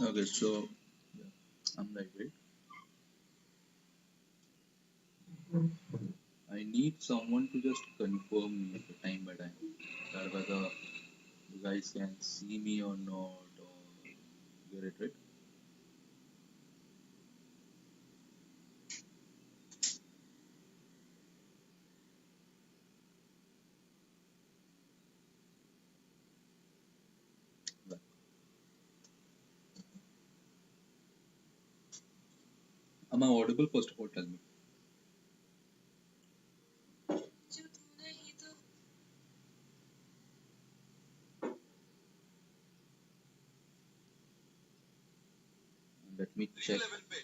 Okay, so yeah, I'm like, right? I need someone to just confirm me okay, time by time that whether you guys can see me or not, or get it right. Well, am I audible? First of all, tell me. Let me check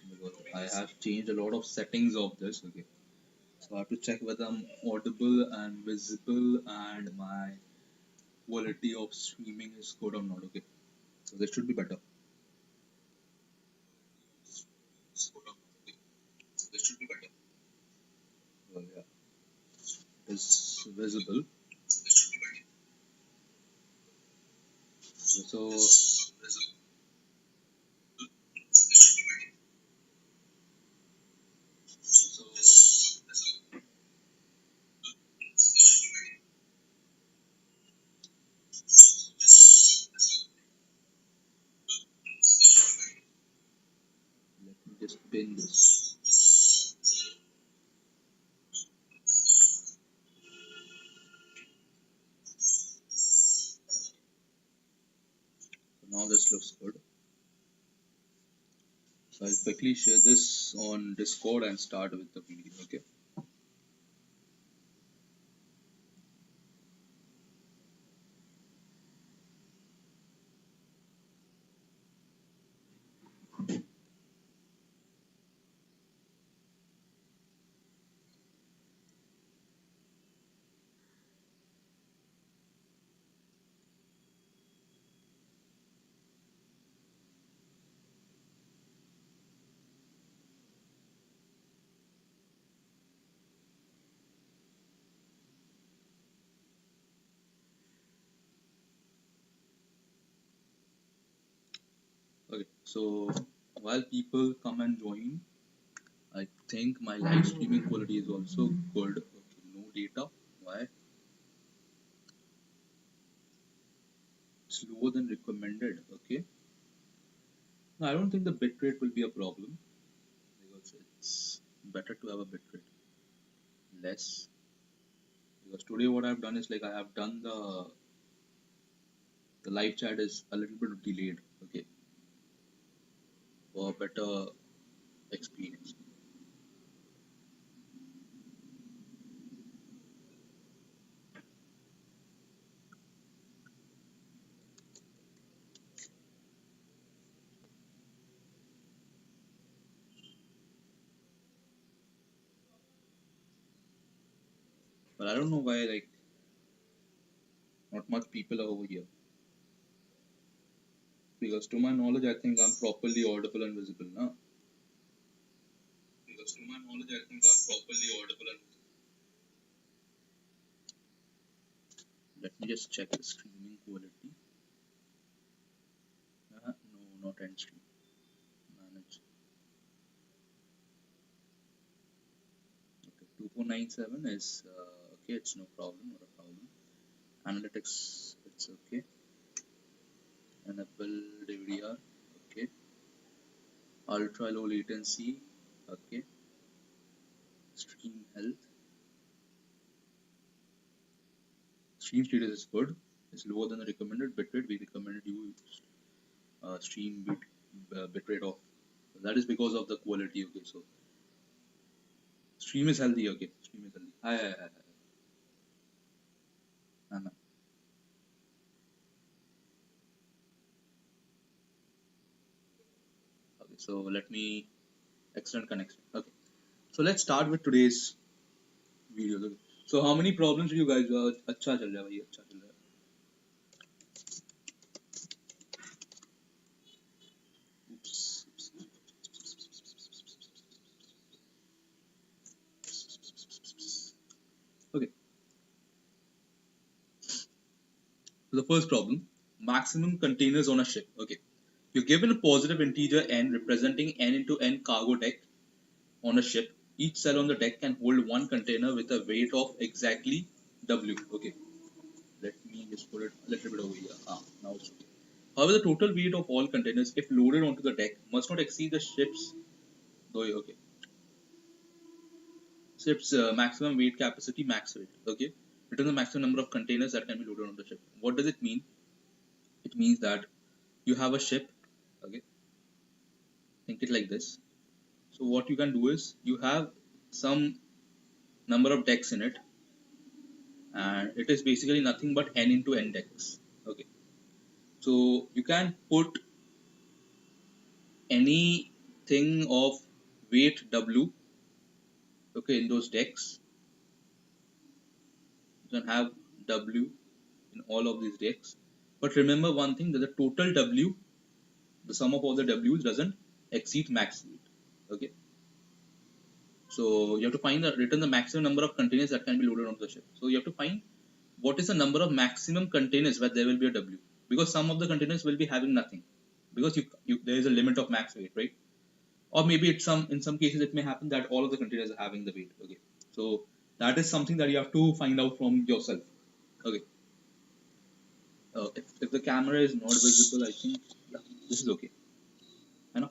because I have changed a lot of settings of this. Okay, so I have to check whether I'm audible and visible and my quality of streaming is good or not. Okay, so this should be better. This should be better. Well, yeah, it is visible. So let me just pin this. So now this looks good. So I'll quickly share this on Discord and start with the video. Okay. Okay. So while people come and join, I think my live streaming quality is also good. Okay. No data. Why? It's lower than recommended. Okay. No, I don't think the bitrate will be a problem because it's better to have a bitrate less. Because today what I've done is like I have done the live chat is a little bit delayed. Okay, for better experience. But I don't know why like not much people are over here. Because to my knowledge, I think I'm properly audible and visible now. Because to my knowledge, I think I'm properly audible and visible. Let me just check the streaming quality. No, not end stream. Manage. Okay, 2497 is okay. It's no problem, not a problem. Analytics, it's okay. Enable DVDR, okay. Ultra low latency, okay. Stream health. Stream status is good. It's lower than the recommended bitrate. We recommended you stream bitrate of. That is because of the quality. Okay, so stream is healthy. Okay, stream is healthy. Hi, hi, hi, hi. Hi. Okay, so let me extend connection. Okay, so let's start with today's video. Okay. So how many problems do you guys? अच्छा चल रहा है भाई अच्छा चल रहा है. Oops. Okay, so the first problem: maximum containers on a ship. Okay, You're given a positive integer n representing n into n cargo deck on a ship. Each cell on the deck can hold one container with a weight of exactly W. Okay, let me just put it a little bit over here. Now it's okay. However, the total weight of all containers, if loaded onto the deck, must not exceed the ship's maximum weight capacity, max weight. Okay, return the maximum number of containers that can be loaded on the ship. What does it mean? It means that you have a ship. Okay, think it like this. So what you can do is you have some number of decks in it, and it is basically nothing but n into n decks. Okay, so you can put anything of weight W, okay, in those decks. You can have W in all of these decks, but remember one thing, that the total W, the sum of all the W's, doesn't exceed max weight. Okay, so you have to find return the maximum number of containers that can be loaded onto the ship. So you have to find what is the number of maximum containers where there will be a W, because some of the containers will be having nothing, because there is a limit of max weight, right? Or maybe in some cases it may happen that all of the containers are having the weight. Okay, so that is something that you have to find out from yourself. Okay, if the camera is not visible, I think, yeah, this is okay. I know.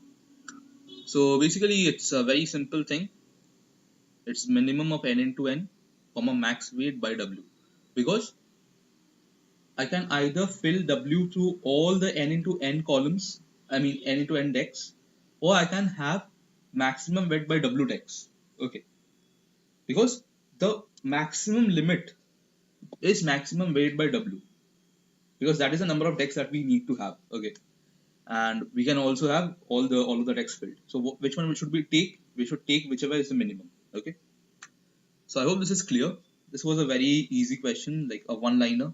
So basically it's a very simple thing. It's minimum of n into n, comma max weight by W, because I can either fill W through all the n into n columns, I mean n into n decks, or I can have maximum weight by W decks. Okay, because the maximum limit is maximum weight by W, because that is the number of decks that we need to have. Okay, and we can also have all of the decks filled. So which one should we take? We should take whichever is the minimum. Okay, so I hope this is clear. This was a very easy question, like a one-liner.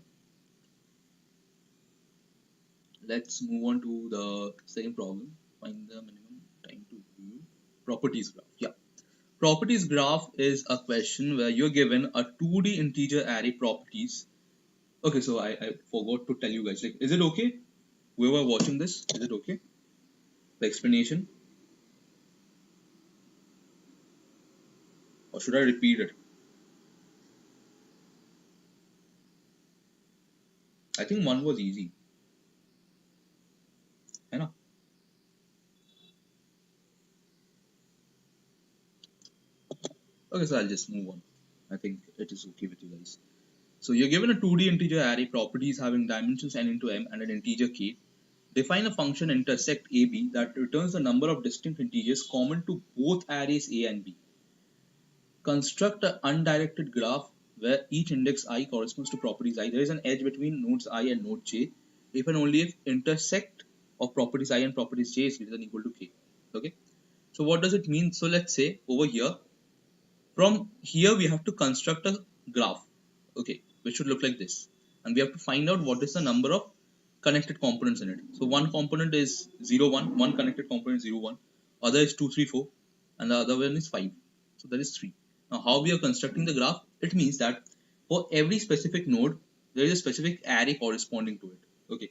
Let's move on to the second problem. Find the minimum time to view properties graph. Yeah, properties graph is a question where you're given a 2D integer array properties. Okay, so I forgot to tell you guys, like, is it okay? Whoever watching this, is it okay? The explanation? Or should I repeat it? I think one was easy. I know. Okay, so I'll just move on. I think it is okay with you guys. So you're given a 2D integer array properties having dimensions n into m and an integer k. Define a function intersect AB that returns the number of distinct integers common to both arrays A and B. Construct an undirected graph where each index I corresponds to properties I. There is an edge between nodes I and node j if and only if intersect of properties I and properties j is greater than or equal to k. Okay. So what does it mean? So let's say over here, from here we have to construct a graph, okay, which should look like this, and we have to find out what is the number of connected components in it. So one component is 0 1, one connected component is 0 1, other is 2 3 4, and the other one is 5. So that is 3. Now how we are constructing the graph? It means that for every specific node there is a specific array corresponding to it. Okay,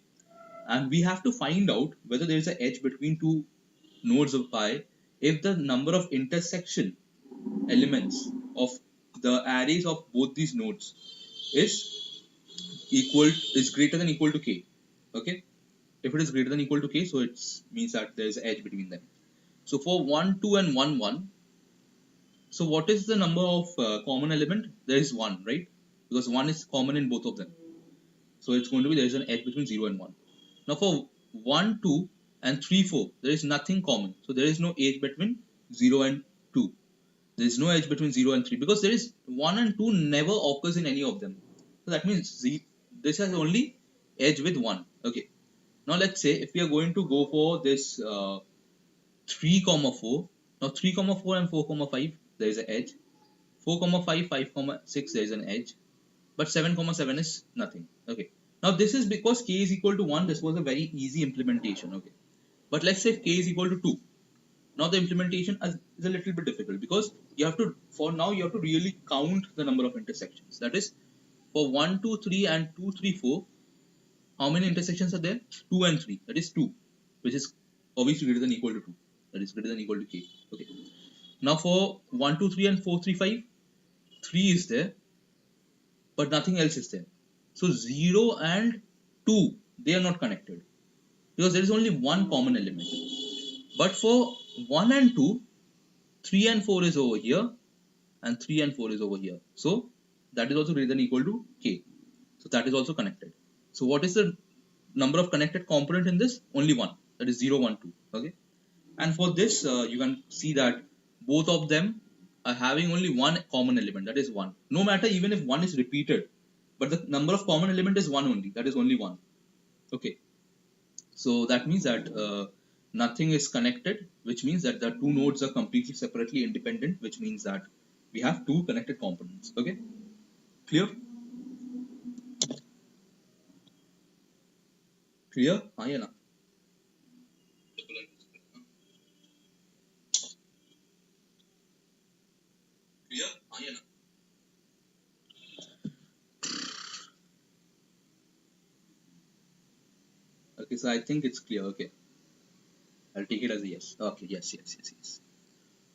and we have to find out whether there is an edge between two nodes of I if the number of intersection elements of the arrays of both these nodes is greater than equal to k. Okay, if it is greater than equal to k, so it means that there is an edge between them. So for 1 2 and 1 1, so what is the number of common element? There is 1, right? Because 1 is common in both of them, so it's going to be there is an edge between 0 and 1. Now for 1 2 and 3 4, there is nothing common, so there is no edge between 0 and 2. There is no edge between 0 and 3 because there is 1 and 2 never occurs in any of them. So that means this has only edge with 1. Okay. Now let's say if we are going to go for this 3 comma 4. Now 3 comma 4 and 4 comma 5, there is an edge. 4 comma 5, 5 comma 6, there is an edge. But 7 comma 7 is nothing. Okay. Now this is because k is equal to 1. This was a very easy implementation. Okay. But let's say if k is equal to 2. Now the implementation is a little bit difficult because you have to, for now you have to really count the number of intersections. That is, for 1 2 3 and 2 3 4, how many intersections are there? 2 and 3, that is 2. which is obviously greater than equal to 2. That is greater than equal to k. Okay. Now for 1, 2, 3 and 4, 3, 5, 3 is there, but nothing else is there. So 0 and 2, they are not connected because there is only one common element. But for 1 and 2, 3 and 4 is over here, and 3 and 4 is over here. So that is also greater than equal to k. So that is also connected. So what is the number of connected component in this? Only one. That is 0, 1, 2. Okay. And for this, you can see that both of them are having only one common element. That is 1. No matter even if 1 is repeated, but the number of common element is 1 only. That is only 1. Okay. So that means that nothing is connected, which means that the two nodes are completely separately independent, which means that we have two connected components. Okay, clear? Clear? Yeah, na? Clear? Yeah, na? Okay, so I think it's clear. Okay, I'll take it as a yes. Okay, yes, yes, yes, yes.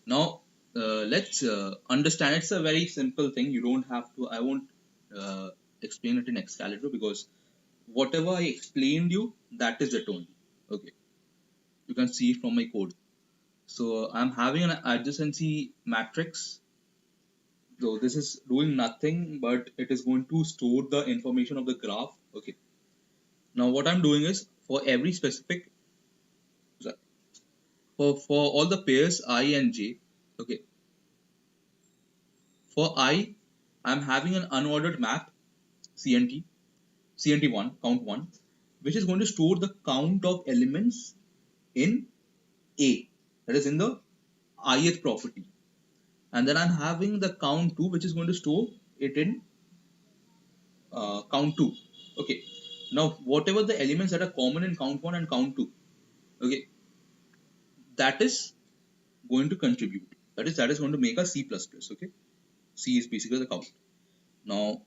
Now let's understand. It's a very simple thing. You don't have to. I won't uh, explain it in Excalibur because whatever I explained you, that is it only. Okay, you can see it from my code. So I'm having an adjacency matrix. So this is doing nothing, but it is going to store the information of the graph. Okay. Now what I'm doing is for every specific, for all the pairs I and j. Okay. For I, I'm having an unordered map CNT, CNT1, count 1, which is going to store the count of elements in A, that is in the ith property. And then I'm having the count 2, which is going to store it in count 2. Okay. Now, whatever the elements that are common in count 1 and count 2, okay, that is going to contribute. That is going to make a C++. Okay. C is basically the count. Now,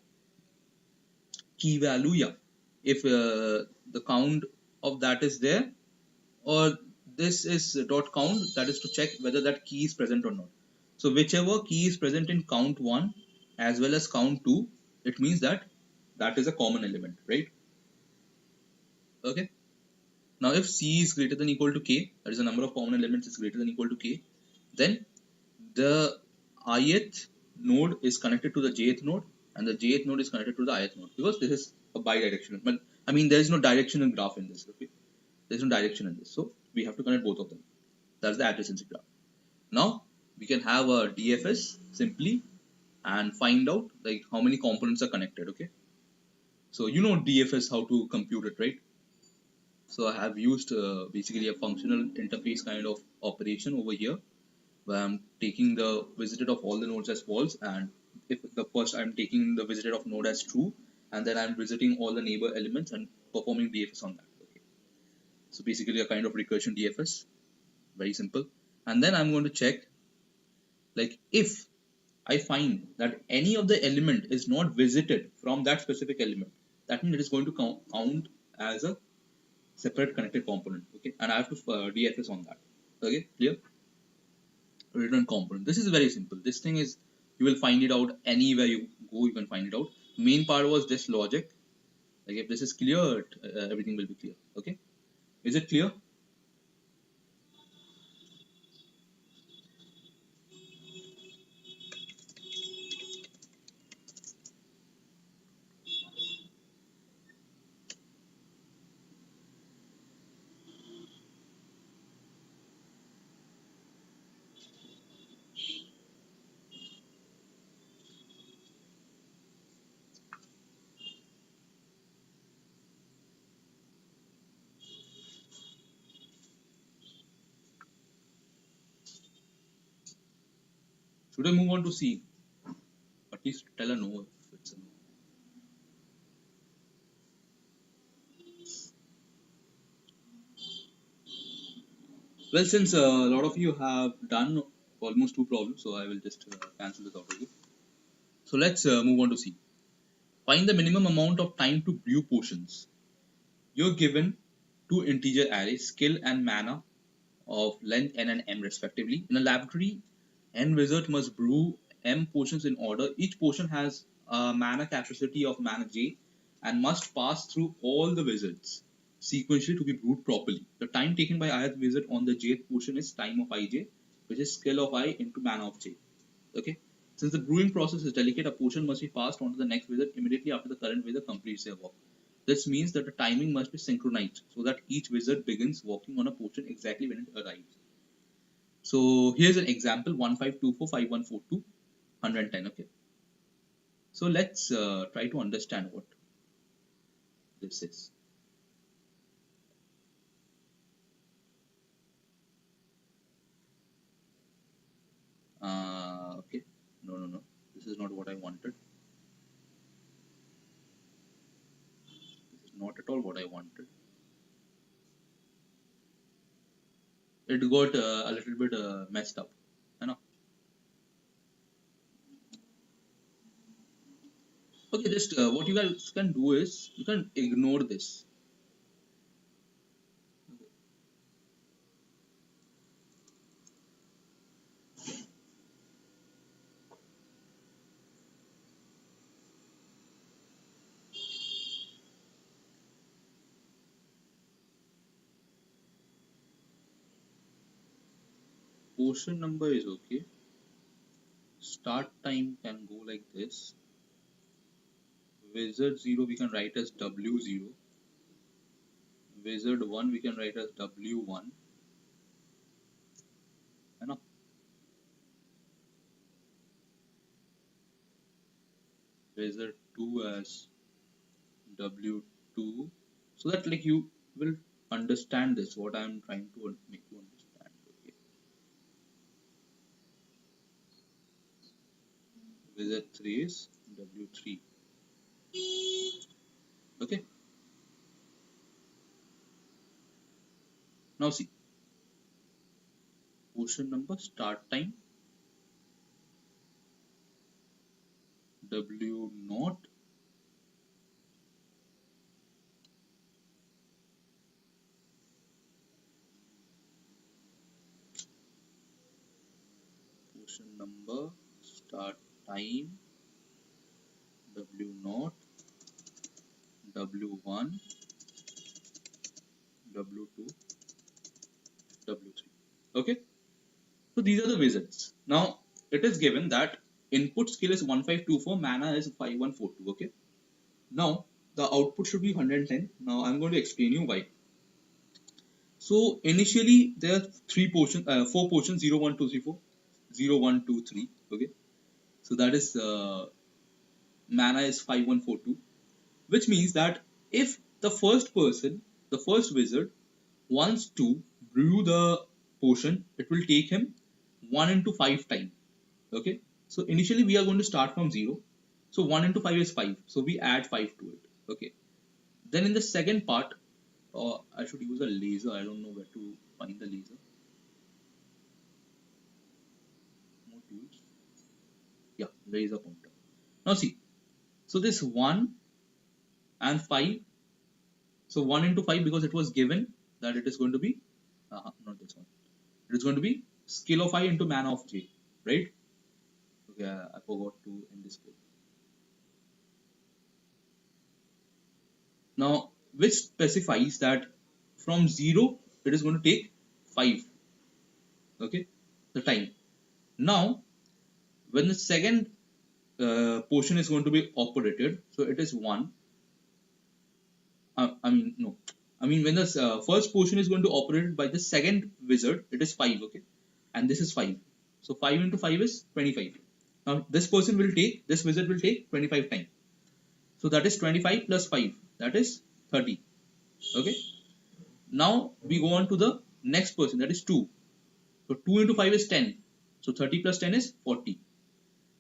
key value, yeah. If the count of that is there, or this is dot count, that is to check whether that key is present or not. So whichever key is present in count 1 as well as count 2, it means that that is a common element, right? Okay. Now if C is greater than equal to K, that is the number of common elements is greater than equal to K, then the ith node is connected to the jth node and the jth node is connected to the ith node, because this is a bidirectional. But I mean, there is no directional graph in this. Okay, there is no direction in this, so we have to connect both of them. That's the adjacency graph. Now we can have a DFS simply and find out like how many components are connected. Okay, so you know DFS, how to compute it, right? So I have used basically a functional interface kind of operation over here, where I'm taking the visited of all the nodes as false, and if the first I'm taking the visited of node as true, and then I'm visiting all the neighbor elements and performing DFS on that. Okay. So basically a kind of recursion DFS, very simple. And then I'm going to check, like, if I find that any of the element is not visited from that specific element, that means it is going to count as a separate connected component. Okay, and I have to DFS on that. Okay, clear? Return component. This is very simple. This thing is, you will find it out anywhere you go. You can find it out. Main part was this logic. Like if this is clear, everything will be clear. Okay, is it clear? Should I move on to C? At least tell a no if it's a no. Well, since a lot of you have done almost two problems, so I will just cancel this out of you. So let's move on to C. Find the minimum amount of time to brew potions. You're given two integer arrays, skill and mana, of length n and m respectively. In a laboratory, n wizard must brew m potions in order. Each potion has a mana capacity of mana j and must pass through all the wizards sequentially to be brewed properly. The time taken by ith wizard on the jth potion is time of ij, which is skill of I into mana of j. Okay. Since the brewing process is delicate, a potion must be passed on to the next wizard immediately after the current wizard completes their work. This means that the timing must be synchronized so that each wizard begins working on a potion exactly when it arrives. So here's an example: 15245142 110. Okay. So let's try to understand what this is. Okay. No. This is not what I wanted. This is not at all what I wanted. It got a little bit messed up. I know. Okay, just what you guys can do is you can ignore this. Portion number is okay. Start time can go like this. Wizard 0 we can write as W0. Wizard 1 we can write as W1. You know? Wizard 2 as W2. So that like you will understand this, what I am trying to make you understand. Okay. Wizard 3 is W3. Okay. Now see. Portion number, start time W0. Portion number, start time W0, W1, W2, W3. Okay. So these are the wizards. Now it is given that input skill is 1524, mana is 5142. Okay. Now the output should be 110. Now I'm going to explain you why. So initially there are four portions: 0, 1, 2, 3, 4, 0, 1, 2, 3. Okay. So that is mana is 5142, which means that if the first wizard wants to brew the potion, it will take him 1 into 5 time. Okay. So initially we are going to start from 0. So 1 into 5 is 5. So we add 5 to it. Okay. Then in the second part, I should use a laser. I don't know where to find the laser. Modules. Yeah, laser pointer. Now see. So this 1 and 5. So 1 into 5, because it was given that it is going to be, not this one. It is going to be skill of I into mana of j. Right? Okay, I forgot to end this code. Now, which specifies that from 0 it is going to take 5. Okay, the time. Now, when the second portion is going to be operated, so it is 1. No. When the first portion is going to operate by the second wizard, it is 5. Okay, and this is 5. So 5 into 5 is 25. Now this wizard will take 25 times. So that is 25 plus 5. That is 30. Okay. Now we go on to the next person, that is 2. So 2 into 5 is 10. So 30 plus 10 is 40.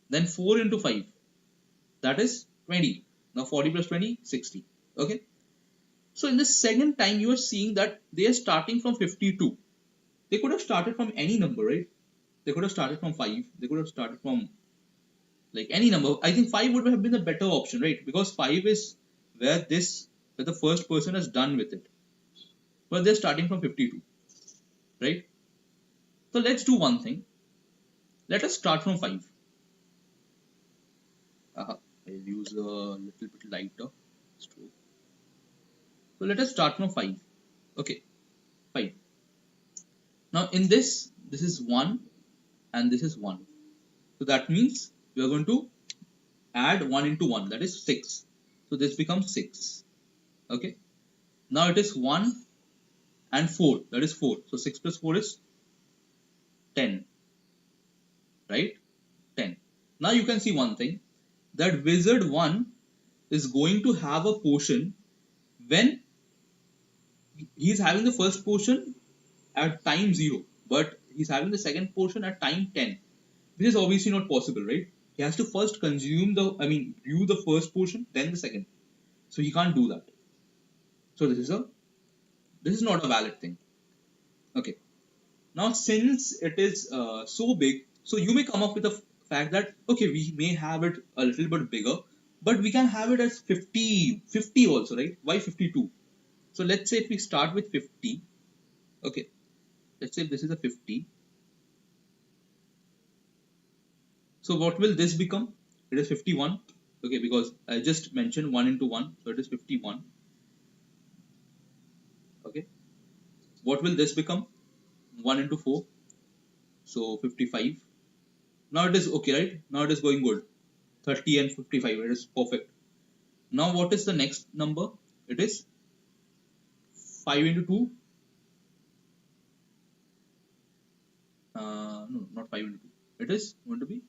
Then 4 into 5, that is 20. Now 40 plus 20, 60. Okay. So in the second time, you are seeing that they are starting from 52. They could have started from any number, right? They could have started from 5. They could have started from like any number. I think 5 would have been the better option, right? Because 5 is where the first person has done with it. but they're starting from 52, right? So let's do one thing. Let us start from 5. I'll use a little bit lighter stroke. So let us start from 5. Okay, 5. Now in this is 1 and this is 1. So that means we are going to add 1 into 1, that is 6. So this becomes 6. Okay. Now it is 1 and 4, that is 4. So 6 plus 4 is 10, right? 10. Now you can see one thing, that wizard 1 is going to have a portion when he is having the first portion at time 0, but he's having the second portion at time 10. This is obviously not possible, right? He has to first consume brew the first portion, then the second. So he can't do that. So this is not a valid thing. Okay. Now since it is so big, so you may come up with the fact that okay, we may have it a little bit bigger, but we can have it as 50 also, right? Why 52? So let's say if we start with 50, okay, let's say if this is a 50. So what will this become? It is 51. Okay, because I just mentioned 1 into 1, so it is 51. Okay. What will this become? 1 into 4, so 55. Now it is okay, right? Now it is going good. 30 and 55, it is perfect. Now what is the next number? It is 5 into 2. No, not 5 into 2. It is going to be,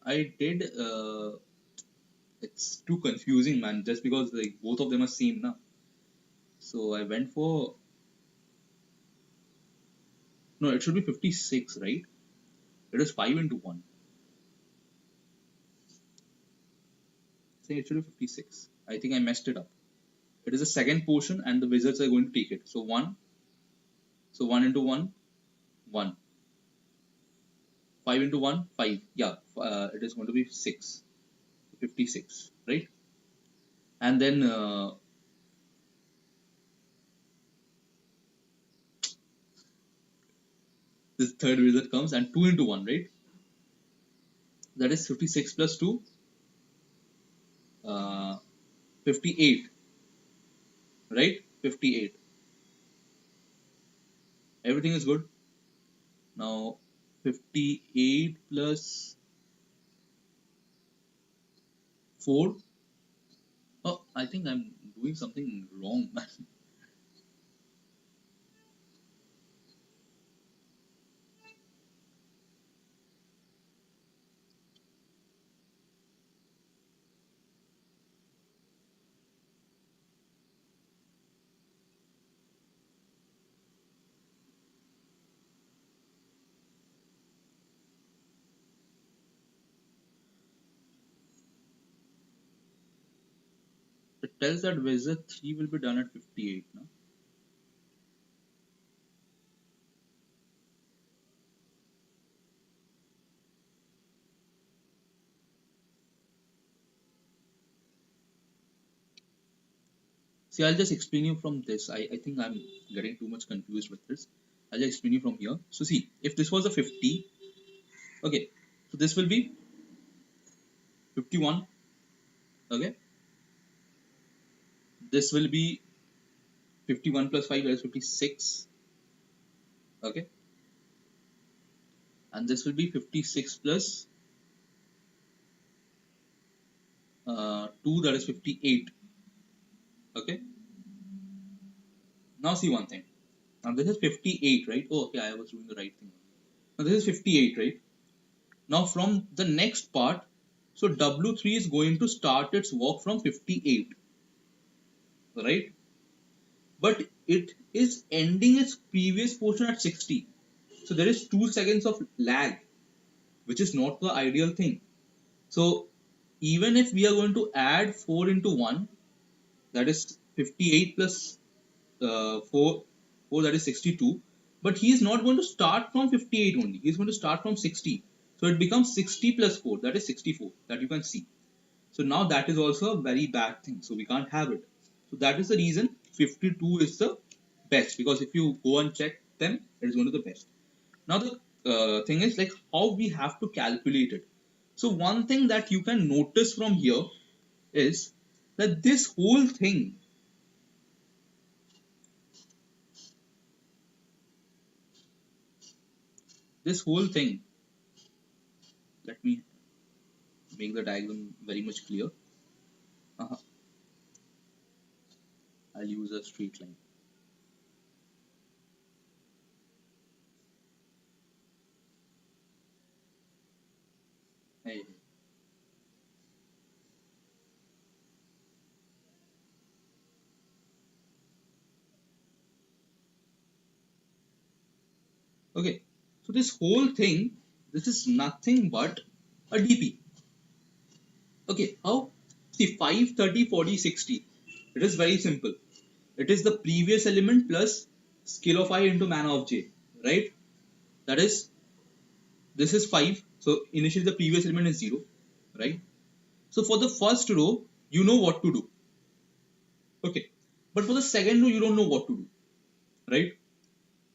I did, it's too confusing, man, just because like both of them are same now. So I went for, no, it should be 56, right? It is 5 into 1. Say it should be 56. I think I messed it up. It is the second portion and the wizards are going to take it. So 1. So 1 into 1, 1. 5 into 1, 5. Yeah, it is going to be 6. 56, right? And then this third wizard comes and 2 into 1, right? That is 56 plus 2, 58, right? 58. Everything is good. Now 58 plus 4. Oh, I think I'm doing something wrong. It tells that wizard 3 will be done at 58 now. See, I'll just explain you from this. I think I'm getting too much confused with this. I'll just explain you from here. So see, if this was a 50, okay, so this will be 51, okay. This will be 51 plus 5, that is 56, okay. And this will be 56 plus 2, that is 58, okay. Now see one thing. Now this is 58, right? Oh, okay, I was doing the right thing. Now this is 58, right? Now from the next part, so W3 is going to start its work from 58, right? But it is ending its previous portion at 60. So there is 2 seconds of lag, which is not the ideal thing. So even if we are going to add 4 into 1, that is 58 plus 4, that is 62. But he is not going to start from 58 only. He is going to start from 60. So it becomes 60 plus 4, that is 64, that you can see. So now that is also a very bad thing. So we can't have it. So that is the reason 52 is the best, because if you go and check them, it is going to be the best. Now the thing is like how we have to calculate it. So one thing that you can notice from here is that this whole thing, let me make the diagram very much clear. uh I'll use a straight line. Hey, okay, so this whole thing, this is nothing but a DP. Okay, how? See, 5, 30, 40, 60. It is very simple. It is the previous element plus scale of I into mana of j, right? That is, this is 5. So initially the previous element is 0, right? So for the first row, you know what to do. Okay. But for the second row, you don't know what to do, right?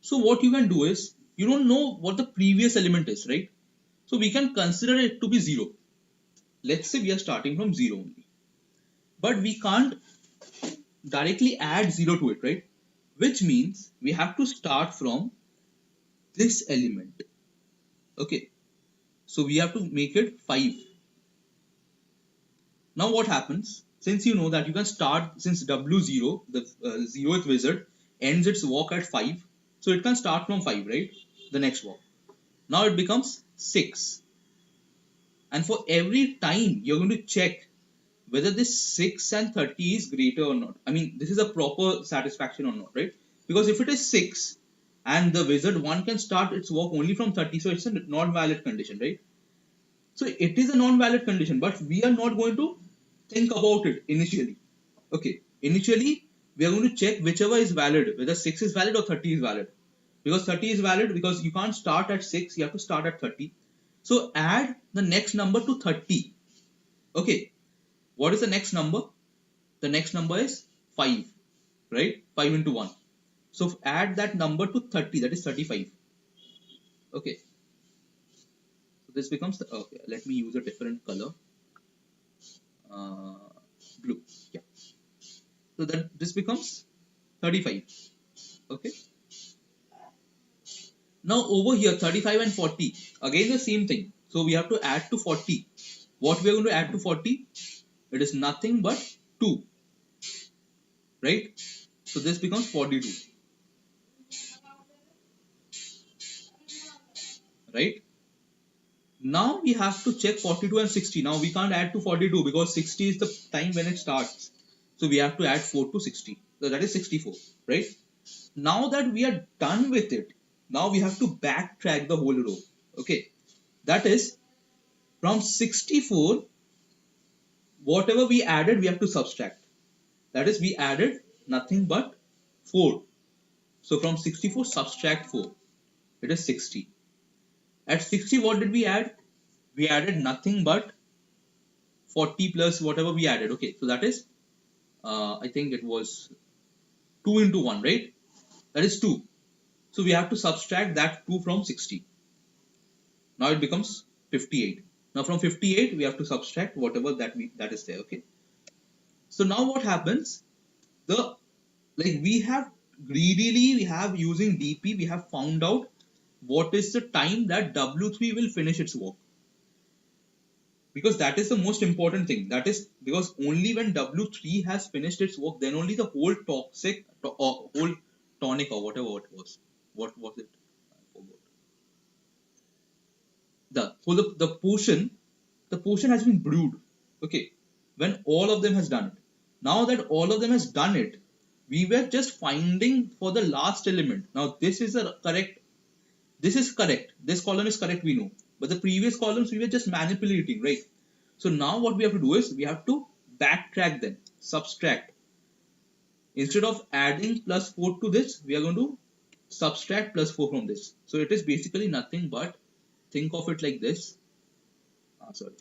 So what you can do is, you don't know what the previous element is, right? So we can consider it to be 0. Let's say we are starting from 0 only. But we can't directly add 0 to it, right? Which means we have to start from this element. Okay, so we have to make it 5. Now what happens, since you know that you can start, since W0, the 0th wizard ends its walk at 5, so it can start from 5, right? The next walk. Now it becomes 6, and for every time you're going to check whether this 6 and 30 is greater or not. I mean, this is a proper satisfaction or not, right? Because if it is 6 and the wizard 1 can start its walk only from 30, so it's a not valid condition, right? So it is a non-valid condition, but we are not going to think about it initially. Okay, initially we are going to check whichever is valid, whether 6 is valid or 30 is valid. Because 30 is valid, because you can't start at 6, you have to start at 30. So add the next number to 30. Okay, what is the next number? The next number is 5, right? 5 into 1. So add that number to 30, that is 35. Okay, so this becomes the, okay, let me use a different color. Uh, Blue, yeah. So that this becomes 35. Okay, now over here 35 and 40, again the same thing. So we have to add to 40. What we are going to add to 40? It is nothing but 2, right? So this becomes 42, right? Now we have to check 42 and 60. Now we can't add to 42 because 60 is the time when it starts. So we have to add 4 to 60. So that is 64, right? Now that we are done with it, now we have to backtrack the whole row. Okay, that is, from 64, whatever we added, we have to subtract. That is, we added nothing but 4. So from 64, subtract 4. It is 60. At 60, what did we add? We added nothing but 40 plus whatever we added. Okay, so that is, I think it was 2 into 1, right? That is 2. So we have to subtract that 2 from 60. Now it becomes 58. Now from 58, we have to subtract whatever that is there. Okay. So now what happens? The like we have using DP, we have found out what is the time that W3 will finish its work, because that is the most important thing. That is because only when W3 has finished its work, then only the whole whole tonic or whatever it was. What was it? I forgot. The potion has been brewed. Okay, when all of them has done it. Now that all of them has done it, we were just finding for the last element. Now this is a correct. This is correct. This column is correct. We know, but the previous columns we were just manipulating, right? So now what we have to do is we have to backtrack them, subtract. Instead of adding plus 4 to this, we are going to subtract plus 4 from this. So it is basically nothing but, think of it like this. Sorry.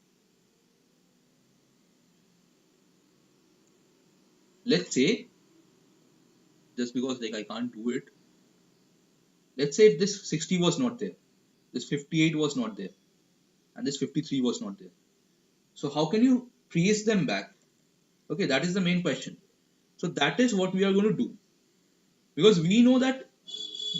let's say, just because like I can't do it, let's say if this 60 was not there, this 58 was not there, and this 53 was not there. So how can you trace them back? Okay, that is the main question. So that is what we are going to do, because we know that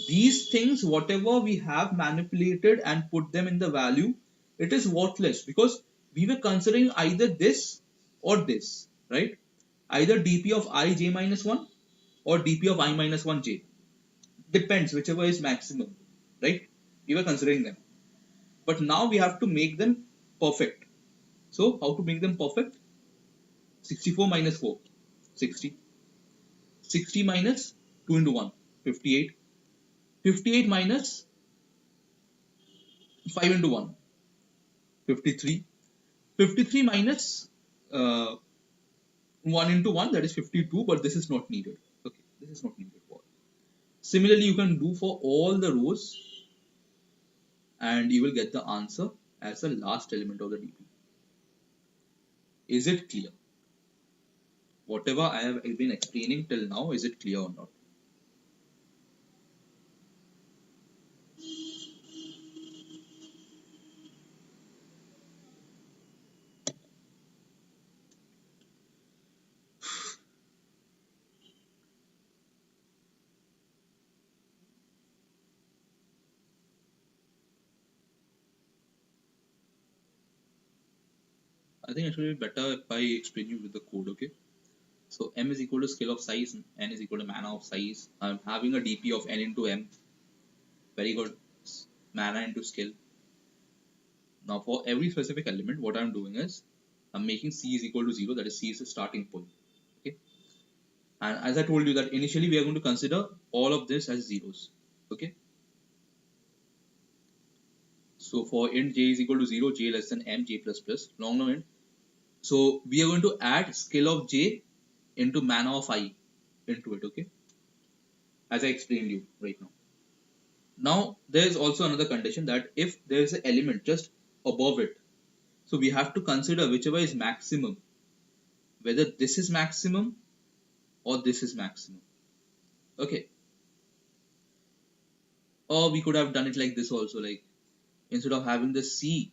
these things, whatever we have manipulated and put them in the value, it is worthless, because we were considering either this or this, right? Either dp of I j minus 1 or dp of I minus 1 j. Depends, whichever is maximum, right? We were considering them. But now we have to make them perfect. So how to make them perfect? 64 minus 4, 60. 60 minus 2 into 1, 58. 58 minus 5 into 1, 53. 53 minus 1 into 1, that is 52, but this is not needed. Okay, this is not needed for. Similarly, you can do for all the rows, and you will get the answer as the last element of the DP. Is it clear? Whatever I have been explaining till now, is it clear or not? I think it will be better if I explain you with the code, okay? So m is equal to scale of size, n is equal to mana of size. I'm having a dp of n into m. Very good. Mana into scale. Now for every specific element, what I'm doing is I'm making c is equal to 0, that is c is the starting point. Okay. And as I told you that initially we are going to consider all of this as zeros. Okay. So for int j is equal to 0, j less than m, j plus plus, long no int. So we are going to add scale of j into mana of I into it. Okay. As I explained you right now. Now there is also another condition that if there is an element just above it, so we have to consider whichever is maximum, whether this is maximum or this is maximum. Okay. Or we could have done it like this also, like instead of having the C,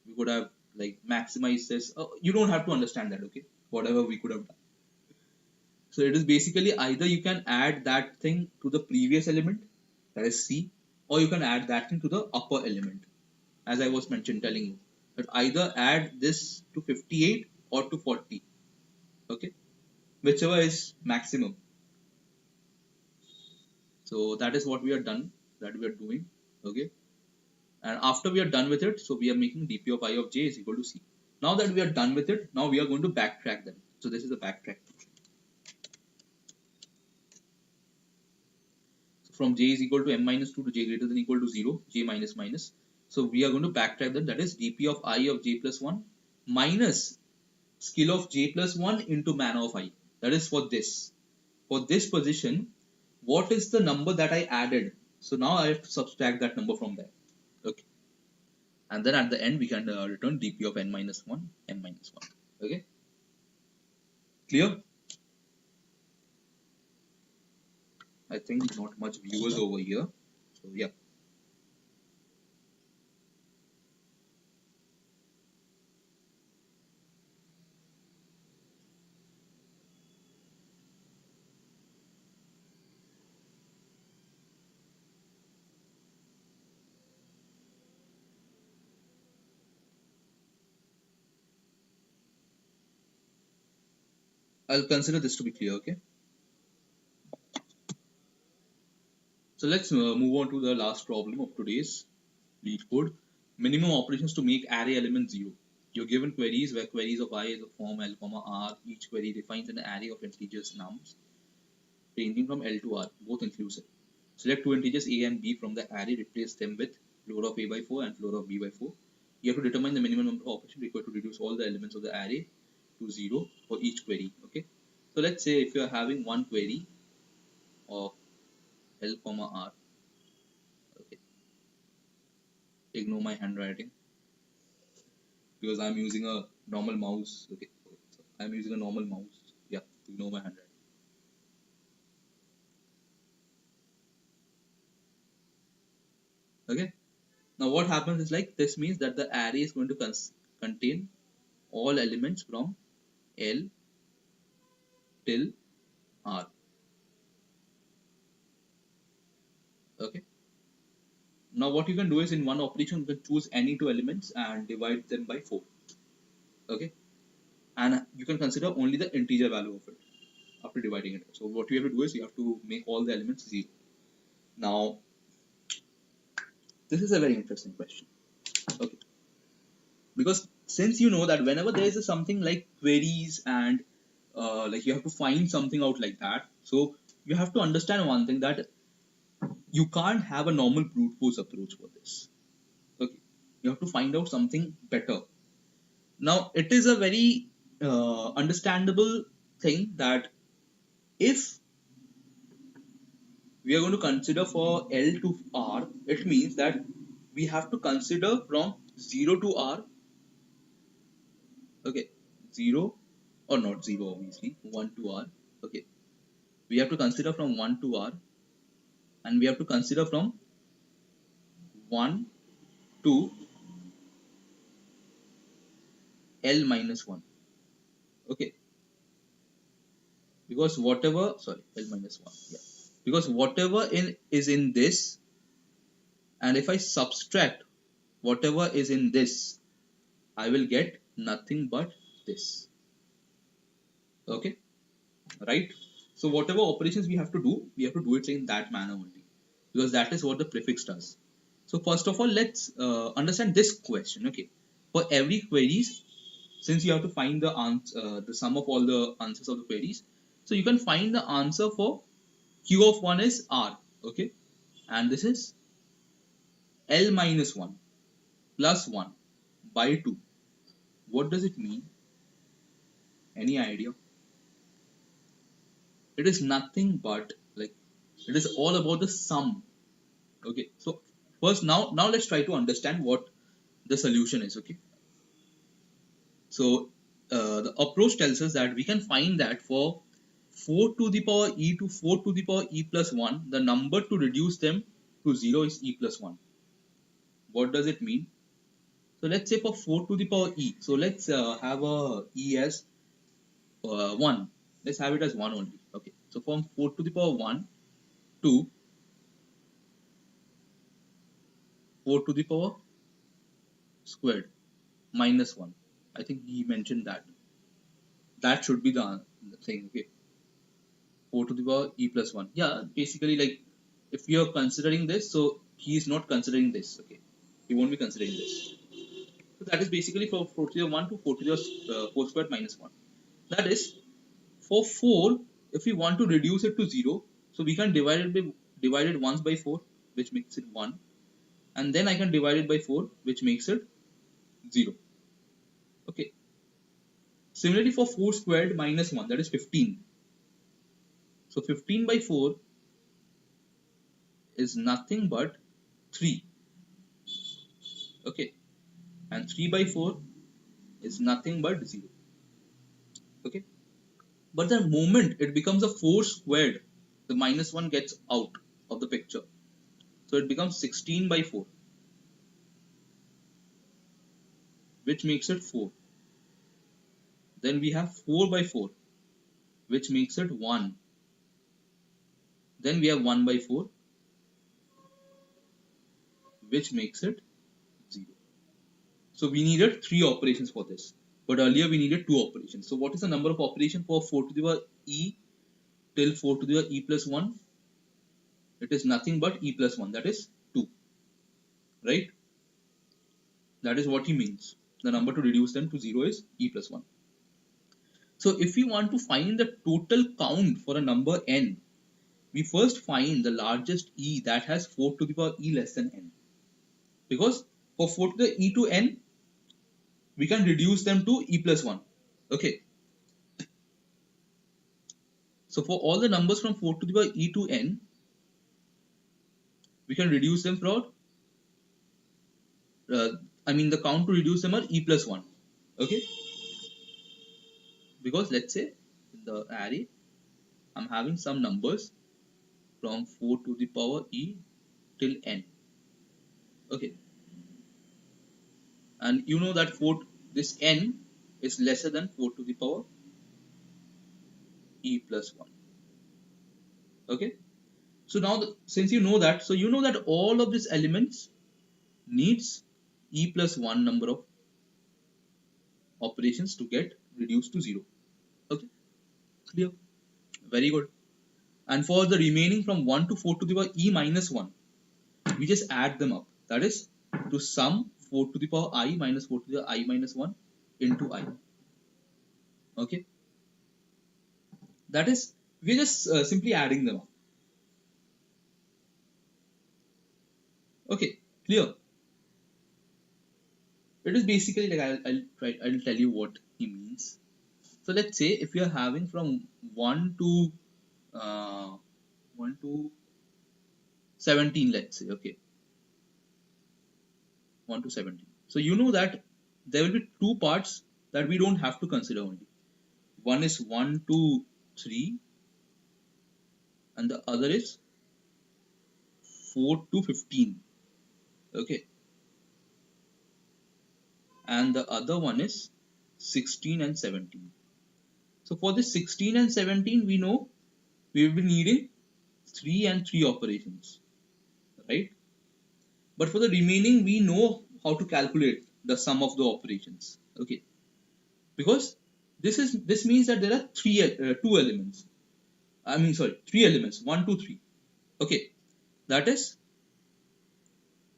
we could have like maximized this. You don't have to understand that, okay? Whatever we could have done. So it is basically either you can add that thing to the previous element, that is C, or you can add that thing to the upper element, as I was mentioned telling you. But either add this to 58 or to 40. Okay? Whichever is maximum. So that is what we are done, that we are doing. Okay? And after we are done with it, so we are making dp of I of j is equal to c. Now that we are done with it, now we are going to backtrack them. So this is the backtrack. So from j is equal to m minus 2 to j greater than equal to 0, j minus minus. So we are going to backtrack them, that is dp of I of j plus 1 minus scale of j plus 1 into mana of I. That is for this. For this position, what is the number that I added? So now I have to subtract that number from there. Okay. And then at the end we can return dp of n minus 1, m minus 1. Okay. Clear? I think not much viewers over here. So yeah. I'll consider this to be clear, okay? So let's move on to the last problem of today's Leetcode. Minimum operations to make array element 0. You're given queries where queries of I is of form L, R. Each query defines an array of integers nums ranging from L to R, both inclusive. Select two integers A and B from the array, replace them with floor of A by 4 and floor of B by 4. You have to determine the minimum number of operations required to reduce all the elements of the array to 0 for each query. Okay. So let's say if you are having one query of L, R. Okay. Ignore my handwriting because I'm using a normal mouse. Okay. So I'm using a normal mouse. Yeah, ignore my handwriting. Okay. Now what happens is like this means that the array is going to contain all elements from L till R. Okay. Now what you can do is in one operation you can choose any two elements and divide them by 4. Okay. And you can consider only the integer value of it after dividing it. So what you have to do is you have to make all the elements 0. Now this is a very interesting question. Okay. Because since you know that whenever there is a something like queries and like you have to find something out like that, so you have to understand one thing, that you can't have a normal brute force approach for this. Okay, you have to find out something better. Now it is a very understandable thing that if we are going to consider for L to R, it means that we have to consider from 0 to R. Okay, 0 or not 0 obviously, 1 to R. Okay, we have to consider from 1 to R, and we have to consider from 1 to L minus 1. Okay, because whatever, sorry, L minus 1, yeah, because whatever is in this, and if I subtract whatever is in this, I will get nothing but this. Okay, right? So whatever operations we have to do, we have to do it in that manner only, because that is what the prefix does. So first of all, let's understand this question. Okay, for every queries, since you have to find the answer, the sum of all the answers of the queries, so you can find the answer for q of 1 is r. Okay, and this is L minus 1 plus 1 by 2. What does it mean? Any idea? It is nothing but like, it is all about the sum. Okay, so first, now let's try to understand what the solution is. Okay, so the approach tells us that we can find that for 4 to the power e to 4 to the power e plus 1, the number to reduce them to 0 is e plus 1. What does it mean? So let's say for 4 to the power e, so let's have a e as 1. Let's have it as 1 only. Okay, so from 4 to the power 1 to 4 to the power squared minus 1. I think he mentioned that. That should be the thing. Okay, 4 to the power e plus 1. Yeah, basically like if you are considering this, so he is not considering this. Okay, he won't be considering this. So that is basically from 4 to the 1 to 4 to the 4 squared minus 1. That is for 4, if we want to reduce it to 0, so we can divide it once by 4, which makes it 1, and then I can divide it by 4, which makes it 0. Okay. Similarly for 4 squared minus 1, that is 15. So 15 by 4 is nothing but 3. Okay. And 3 by 4 is nothing but 0. Okay. But the moment it becomes a 4 squared, the minus 1 gets out of the picture. So it becomes 16 by 4, which makes it 4. Then we have 4 by 4, which makes it 1. Then we have 1 by 4, which makes it 0. So we needed 3 operations for this. But earlier we needed 2 operations. So what is the number of operations for 4 to the power e till 4 to the power e plus 1? It is nothing but e plus 1. That is 2. Right? That is what he means. The number to reduce them to 0 is e plus 1. So if we want to find the total count for a number n, we first find the largest e that has 4 to the power e less than n. Because for 4 to the e to n, we can reduce them to e plus 1. Okay. So for all the numbers from 4 to the power e to n, we can reduce them for, the count to reduce them are e plus 1. Okay. Because let's say in the array I'm having some numbers from 4 to the power e till n. Okay, and you know that this n is lesser than 4 to the power e plus 1. Okay, so now since you know that, so you know that all of these elements needs e plus 1 number of operations to get reduced to 0. Okay, clear? Very good. And for the remaining from 1 to 4 to the power e minus 1, we just add them up. That is to sum 4 to the power I minus 4 to the power I minus 1 into I. Okay, that is, we're just simply adding them up. Okay, clear? It is basically like I'll tell you what he means. So let's say if you are having from 1 to uh, 1 to 17, let's say, okay, 1 to 17. So you know that there will be two parts that we don't have to consider only. One is 1 to 3 and the other is 4 to 15. Okay, and the other one is 16 and 17. So for this 16 and 17, we know we will be needing 3 and 3 operations, right? But for the remaining, we know how to calculate the sum of the operations. Okay, because this means that there are two elements. I mean, sorry, three elements. 1, 2, 3. Okay, that is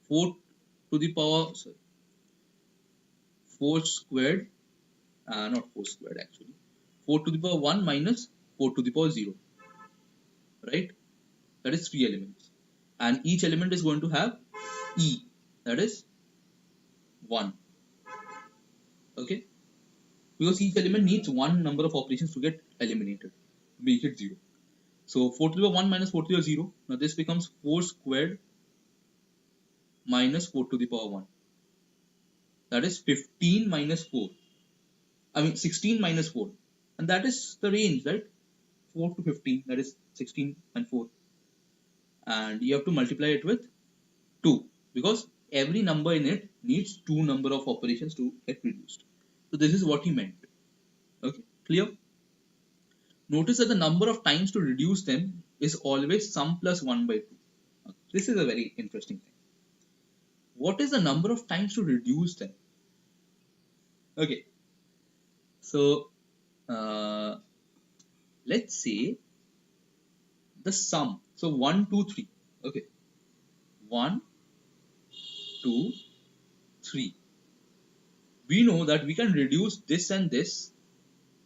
4 to the power, sorry, 4 squared, not 4 squared actually. 4 to the power 1 minus 4 to the power 0, right? That is three elements. And each element is going to have e, that is 1. Okay, because each element needs one number of operations to get eliminated to make it 0. So 4 to the power 1 minus 4 to the power 0. Now this becomes 4 squared minus 4 to the power 1. That is 15 minus 4. I mean 16 minus 4. And that is the range, right? 4 to 15, that is 16 and 4. And you have to multiply it with 2 because every number in it needs two number of operations to get reduced. So this is what he meant. Okay, clear? Notice that the number of times to reduce them is always sum plus 1 by 2. This is a very interesting thing. What is the number of times to reduce them? Okay, so let's say the sum. So 1, 2, 3. Okay, 1, 2, 3. We know that we can reduce this and this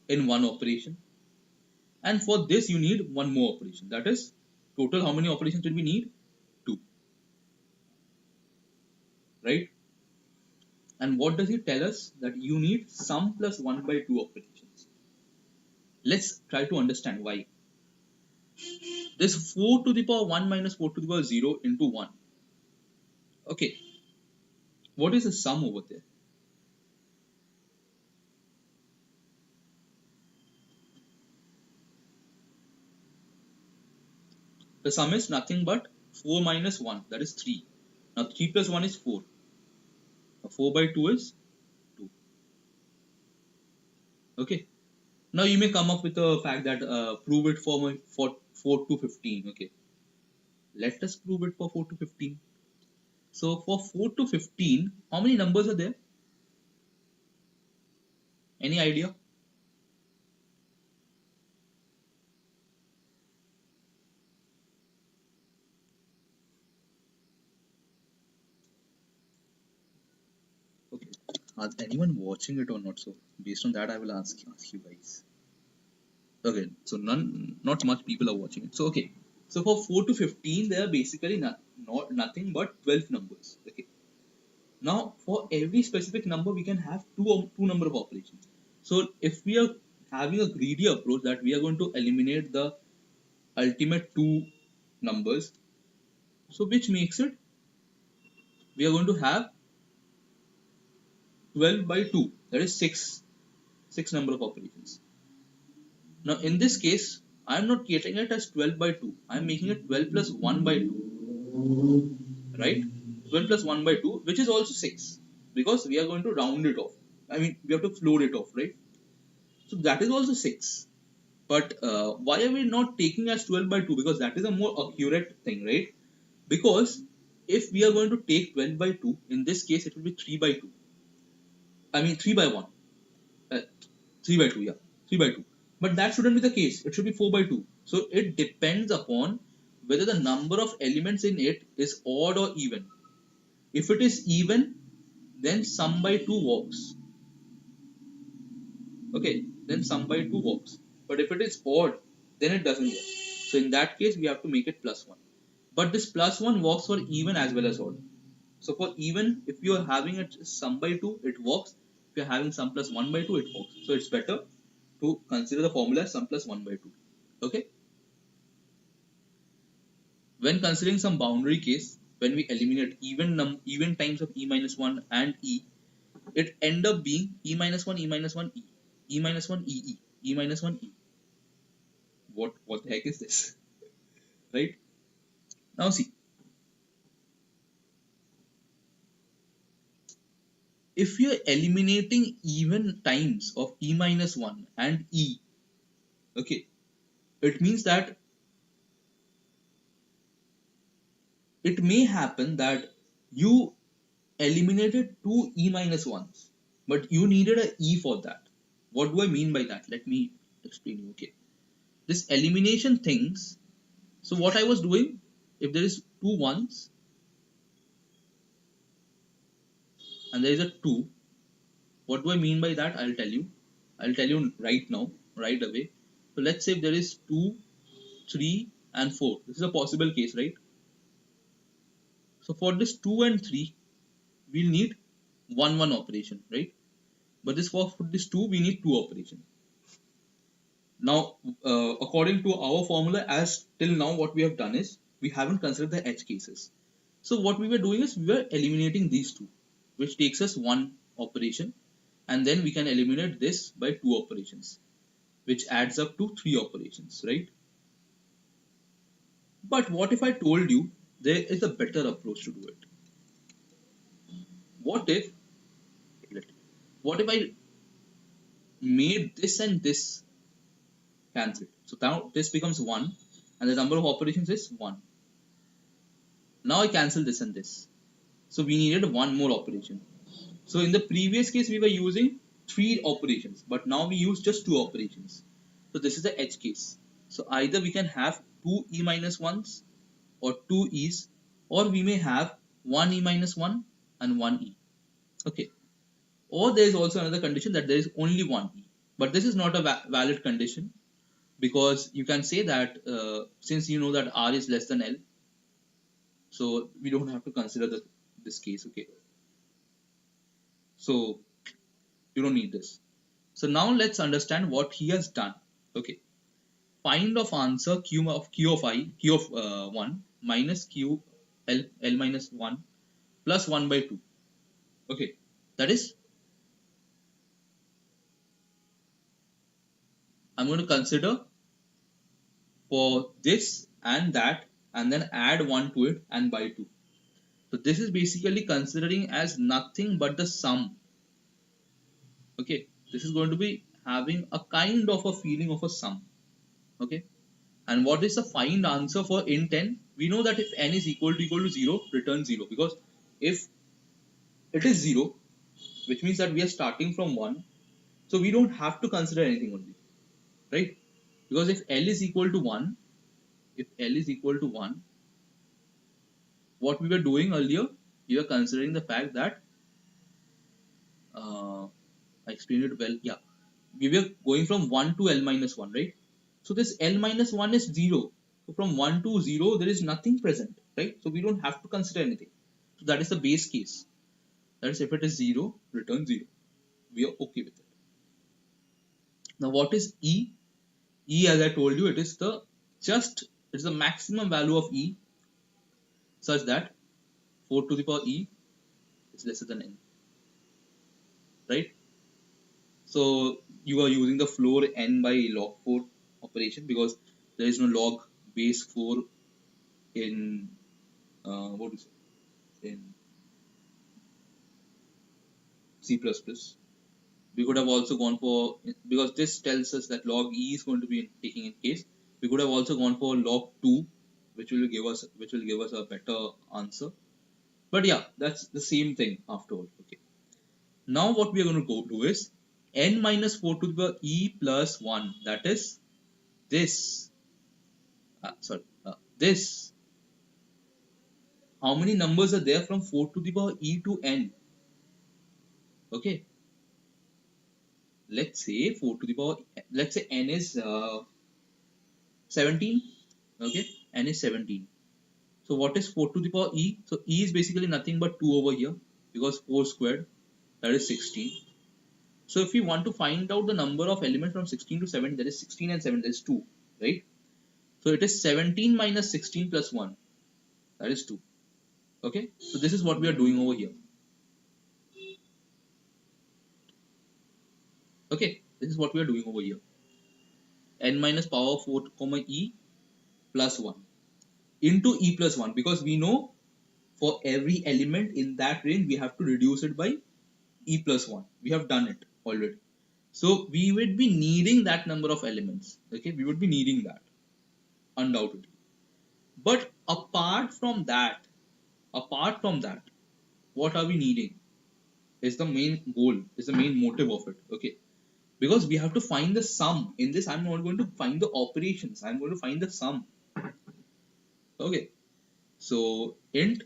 in one operation. And for this, you need one more operation. That is, total how many operations did we need? 2. Right? And what does he tell us? That you need sum plus 1 by 2 operations. Let's try to understand why. This 4 to the power 1 minus 4 to the power 0 into 1. Okay. What is the sum over there? The sum is nothing but 4 minus 1. That is 3. Now 3 plus 1 is 4. 4 by 2 is 2. Okay. Now you may come up with the fact that prove it for 4 to 15. Okay. Let us prove it for 4 to 15. So for 4 to 15, how many numbers are there? Any idea? Okay. Are anyone watching it or not? So based on that, I will ask you guys. Okay. So not much people are watching it. So okay. So for 4 to 15, there are basically nothing but 12 numbers. Okay. Now for every specific number, we can have two number of operations. So if we are having a greedy approach that we are going to eliminate the ultimate two numbers, so which makes it we are going to have 12 by 2, that is 6 number of operations. Now in this case, I am not getting it as 12 by 2. I am making it 12 plus 1 by 2, right? 12 plus 1 by 2, which is also 6, because we are going to round it off. I mean, we have to float it off, right? So that is also 6. But why are we not taking as 12 by 2? Because that is a more accurate thing, right? Because if we are going to take 12 by 2, in this case it will be 3 by 2. I mean 3 by 1. Uh, 3 by 2, yeah. 3 by 2. But that shouldn't be the case. It should be 4 by 2. So it depends upon whether the number of elements in it is odd or even. If it is even, then sum by 2 works. Okay, then sum by 2 works. But if it is odd, then it doesn't work. So in that case, we have to make it plus 1. But this plus 1 works for even as well as odd. So for even, if you are having it sum by 2, it works. If you are having sum plus 1 by 2, it works. So it's better to consider the formula as sum plus 1 by 2. Okay. When considering some boundary case, when we eliminate even times of e minus 1 and e, it end up being e minus 1, e minus 1, e minus 1, e minus 1, e. What the heck is this? Right? Now see, if you're eliminating even times of e minus 1 and e, okay, it means that it may happen that you eliminated two e minus 1s, but you needed a e for that. What do I mean by that? Let me explain you. Okay, this elimination things. So what I was doing, if there is two ones and there is a 2, what do I mean by that? I'll tell you. I'll tell you right now, right away. So let's say if there is 2, 3 and 4. This is a possible case, right? So for this 2 and 3, we'll need 1 operation, right? But this for this 2, we need 2 operations. Now, according to our formula, as till now, what we have done is we haven't considered the edge cases. So what we were doing is we were eliminating these two, which takes us 1 operation, and then we can eliminate this by 2 operations, which adds up to 3 operations, right? But what if I told you there is a better approach to do it? What if what if I made this and this cancelled? So now this becomes 1 and the number of operations is 1. Now I cancel this and this. So we needed one more operation. So in the previous case we were using 3 operations, but now we use just 2 operations. So this is the edge case. So either we can have 2 e minus 1s or 2 e's, or we may have 1 e minus 1 and 1 e. Okay. Or there is also another condition that there is only 1 e. But this is not a valid condition, because you can say that since you know that r is less than l, so we don't have to consider this case. Okay. So you don't need this. So now let's understand what he has done. Okay. Find of answer q of I, q of 1 minus q l minus 1 plus 1 by 2. Okay. That is, I'm going to consider for this and that, and then add 1 to it and by 2. So this is basically considering as nothing but the sum. Okay. This is going to be having a kind of a feeling of a sum. Okay. And what is the find answer for int n? We know that if n is equal to 0, return 0, because if it is 0, which means that we are starting from 1, so we don't have to consider anything only, right? Because if L is equal to 1, if L is equal to 1, what we were doing earlier, we were considering the fact that, I explained it well, yeah, we were going from 1 to L minus 1, right? So this L minus 1 is 0. So from 1 to 0, there is nothing present, right? So we don't have to consider anything. So that is the base case. That is, if it is 0, return 0. We are okay with it. Now what is E? E, as I told you, it's the maximum value of E, such that 4 to the power E is lesser than N, right? So you are using the floor n by log 4 operation, because there is no log base 4 in what is it, in C++. We could have also gone for, because this tells us that log e is going to be taking in case, we could have also gone for log 2, which will give us a better answer. But yeah, that's the same thing after all. Okay. Now what we are going to go do is n minus 4 to the power e plus 1. That is this. This. How many numbers are there from 4 to the power e to n? Okay. Let's say 4 to the power. Let's say n is 17. Okay. N is 17. So what is 4 to the power e? So e is basically nothing but 2 over here, because 4 squared, that is 16. So if we want to find out the number of elements from 16 to 7, that is 16 and 7, that is 2, right? So it is 17 minus 16 plus 1, that is 2. Okay, so this is what we are doing over here. Okay, this is what we are doing over here. N minus power 4 comma e plus 1 into e plus 1, because we know for every element in that range we have to reduce it by e plus 1. We have done it already. So we would be needing that number of elements. Okay, we would be needing that, undoubtedly. But apart from that, what are we needing? Is the main goal, is the main motive of it. Okay, because we have to find the sum. In this, I'm not going to find the operations, I'm going to find the sum. Okay, so int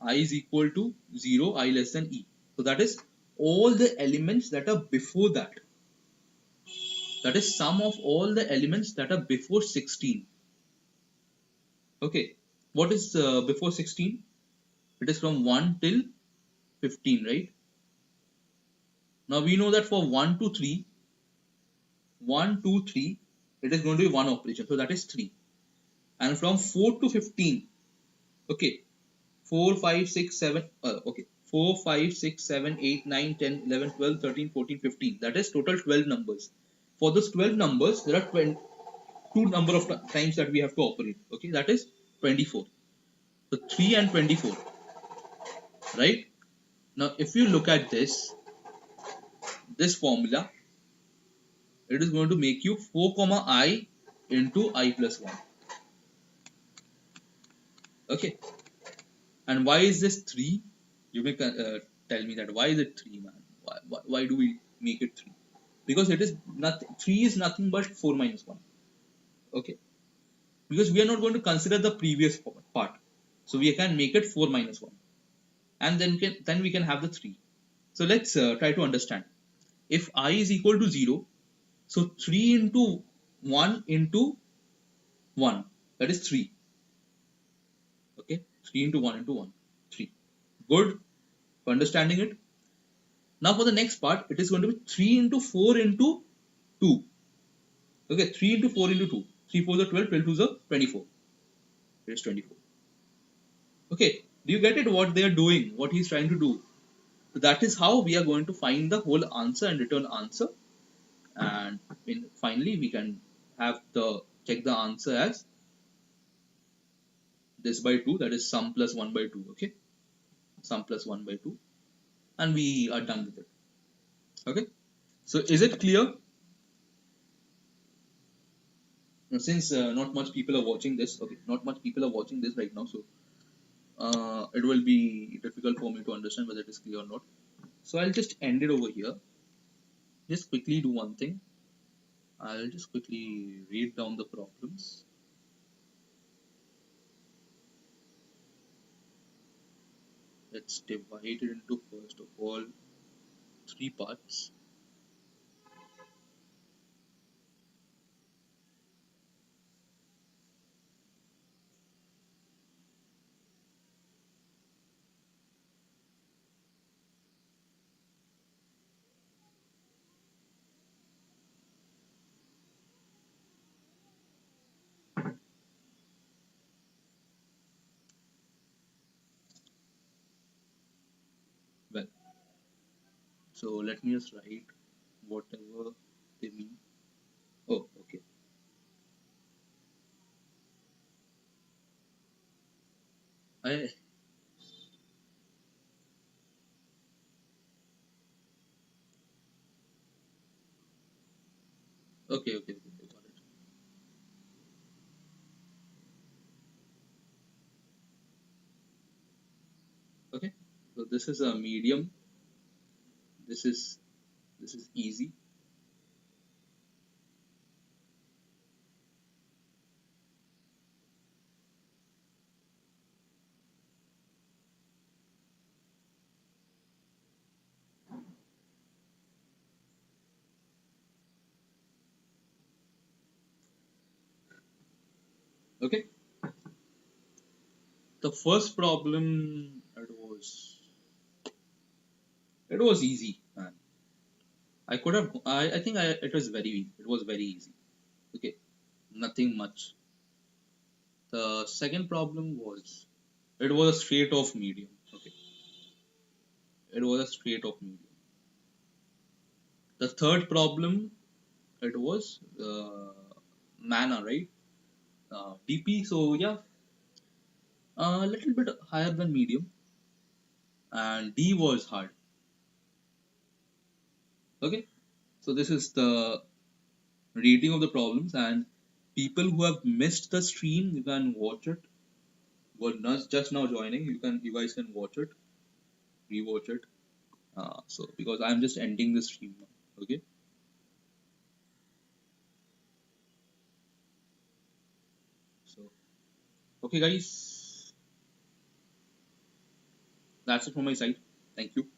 I is equal to 0, I less than e. So that is all the elements that are before that. That is sum of all the elements that are before 16. Okay, what is before 16? It is from 1 till 15, right? Now we know that for 1 to 3, 1, 2, 3, it is going to be one operation. So that is 3. And from 4 to 15, okay, 4, 5, 6, 7, okay, 4, 5, 6, 7, 8, 9, 10, 11, 12, 13, 14, 15. That is total 12 numbers. For those 12 numbers, there are 2 number of times that we have to operate. Okay, that is 24. So 3 and 24, right? Now if you look at this formula, it is going to make you 4 comma I into I plus 1. Okay, and why is this 3? You may tell me that why is it 3, man? Why do we make it 3? Because it is nothing, 3 is nothing but 4 minus 1. Okay, because we are not going to consider the previous part, so we can make it 4 minus 1, and then we can have the 3. So let's try to understand. If I is equal to 0, so 3 into 1 into 1, that is 3. Okay, 3 into 1 into 1, 3. Good for understanding it. Now for the next part, it is going to be 3 into 4 into 2. Okay, 3 into 4 into 2. 3 4 is 12, 12 2 is 24. It is 24. Okay, do you get it what they are doing, what he is trying to do? So that is how we are going to find the whole answer and return answer. And finally we can have the check the answer as this by 2, that is sum plus 1 by 2. Okay, sum plus 1 by 2, and we are done with it. Okay, so is it clear? Now, since not much people are watching this, okay, not much people are watching this right now, so it will be difficult for me to understand whether it is clear or not. So I'll just end it over here. Just quickly do one thing. I'll just quickly read down the problems. Let's divide it into, first of all, 3 parts. Well, so let me just write whatever they Okay, okay, okay, okay, got it. Okay, so this is a medium. This is easy. Okay, the first problem it was easy, man. I could have I think it was very easy. Okay, nothing much. The second problem was it was a straight off medium. Okay, it was a straight off medium. The third problem it was mana, right? DP. So yeah, a little bit higher than medium, and D was hard. Okay, so this is the rating of the problems, and people who have missed the stream, you can watch it. Were not just now joining, you guys can watch it, rewatch it. So because I'm just ending the stream now. Okay, so okay guys, that's it from my side. Thank you.